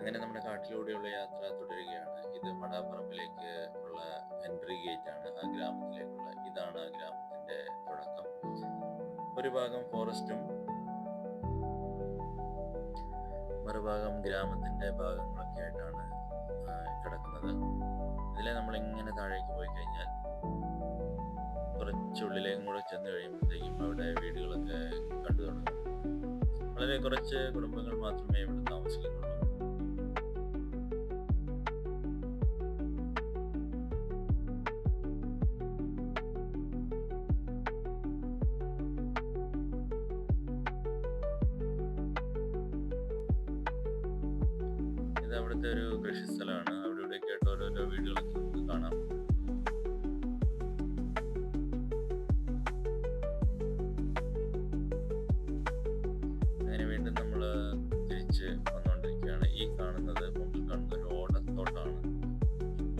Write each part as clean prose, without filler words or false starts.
അങ്ങനെ നമ്മുടെ കാട്ടിലൂടെയുള്ള യാത്ര തുടരുകയാണ്. ഇത് മടാപ്പറമ്പിലേക്ക് ഉള്ള എൻട്രി ഗേറ്റ് ആണ്, ആ ഗ്രാമത്തിലേക്കുള്ള. ഇതാണ് ആ ഗ്രാമത്തിന്റെ തുടക്കം. ഒരു ഭാഗം ഫോറസ്റ്റും മറുഭാഗം ഗ്രാമത്തിന്റെ ഭാഗങ്ങളൊക്കെ ആയിട്ടാണ് കിടക്കുന്നത്. ഇതിലെ നമ്മളിങ്ങനെ താഴേക്ക് പോയി കഴിഞ്ഞാൽ കുറച്ചുള്ളിലേക്കും കൂടെ ചെന്ന് കഴിയുമ്പോഴത്തേക്കും അവിടെ വീടുകളൊക്കെ കണ്ടു തുടങ്ങും. വളരെ കുറച്ച് കുടുംബങ്ങൾ മാത്രമേ ഇവിടെ താമസിക്കുന്നുള്ളൂ. ഇത് അവിടുത്തെ ഒരു കൃഷി സ്ഥലമാണ്. അവിടെ ഇവിടെയൊക്കെ ആയിട്ട് ഓരോരോ വീടുകളൊക്കെ നമുക്ക് കാണാം. അങ്ങനെ വീണ്ടും നമ്മൾ തിരിച്ച് വന്നുകൊണ്ടിരിക്കുകയാണ്. ഈ കാണുന്നത് മുമ്പിൽ കാണുന്ന ഒരു ഓടത്തോട്ടാണ്.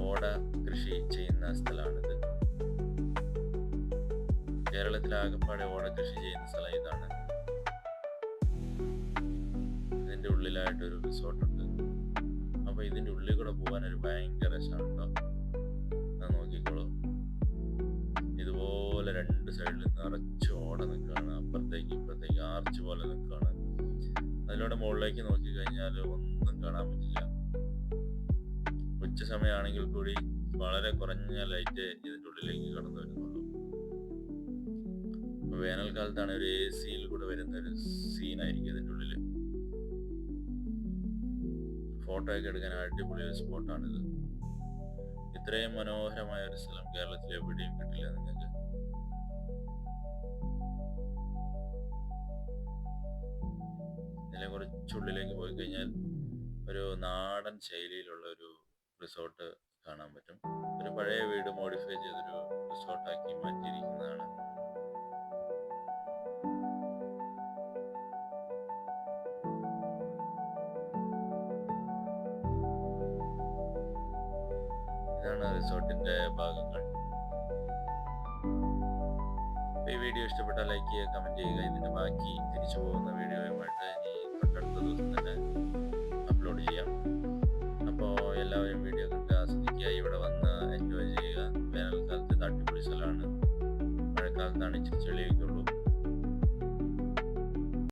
ഓട കൃഷി ചെയ്യുന്ന സ്ഥലമാണിത്. കേരളത്തിലാകെപ്പാടെ ഓട കൃഷി ചെയ്യുന്ന സ്ഥലം ഇതാണ്. ഇതിന്റെ ഉള്ളിലായിട്ടൊരു റിസോർട്ടുണ്ട്. അപ്പൊ ഇതിന്റെ ഉള്ളിൽ കൂടെ പോകാൻ ഒരു ഭയങ്കര രസമാണ് കേട്ടോ. അത് നോക്കിക്കോളൂ. ഇതുപോലെ രണ്ട് സൈഡിൽ നിറച്ച് ഓട നിൽക്കുകയാണ്. അപ്പുറത്തേക്ക് ഇപ്പുറത്തേക്ക് ആർച്ച് പോലെ നിൽക്കുകയാണ്. അതിലൂടെ മുകളിലേക്ക് നോക്കി കഴിഞ്ഞാൽ ഒന്നും കാണാൻ പറ്റില്ല. ഉച്ച സമയമാണെങ്കിൽ കൂടി വളരെ കുറഞ്ഞ ലൈറ്റ് ഇതിന്റെ ഉള്ളിലേക്ക് കടന്നു വരുന്നുള്ളൂ. വേനൽക്കാലത്താണ് ഒരു AC-യിൽ കൂടെ വരുന്ന ഒരു സീനായിരിക്കും ഇതിന്റെ ഉള്ളില്. ഫോട്ടോ ഒക്കെ എടുക്കാൻ അടിപൊളി ഒരു സ്പോട്ടാണിത്. ഇത്രയും മനോഹരമായ ഒരു സ്ഥലം കേരളത്തിൽ എവിടെയും കിട്ടില്ല നിങ്ങൾക്ക്. ഇതിലെ കുറച്ചുള്ളിലേക്ക് പോയി കഴിഞ്ഞാൽ ഒരു നാടൻ ശൈലിയിലുള്ള ഒരു റിസോർട്ട് കാണാൻ പറ്റും. ഒരു പഴയ വീട് മോഡിഫൈ ചെയ്തൊരു റിസോർട്ടാക്കി മാറ്റിയിരിക്കുന്നതാണ്. ഇതാണ് റിസോർട്ടിന്റെ ഭാഗങ്ങൾ. ഈ വീഡിയോ ഇഷ്ടപ്പെട്ടാൽ ലൈക്ക് ചെയ്യുക, കമന്റ് ചെയ്യുക. ഇതിന്റെ ബാക്കി തിരിച്ചു പോകുന്ന വീഡിയോയുമായിട്ട് ഇനി തൊട്ടടുത്ത ദിവസം തന്നെ അപ്ലോഡ് ചെയ്യാം. അപ്പോൾ എല്ലാവരും വീഡിയോ കണ്ട് ആസ്വദിക്കുക, ഇവിടെ വന്ന് എൻജോയ് ചെയ്യുക. വേനൽക്കാലത്ത് അടിപൊളി സ്ഥലമാണ്. മഴക്കാലത്താണ് ഇച്ചിരി ചെളിയൊക്കെ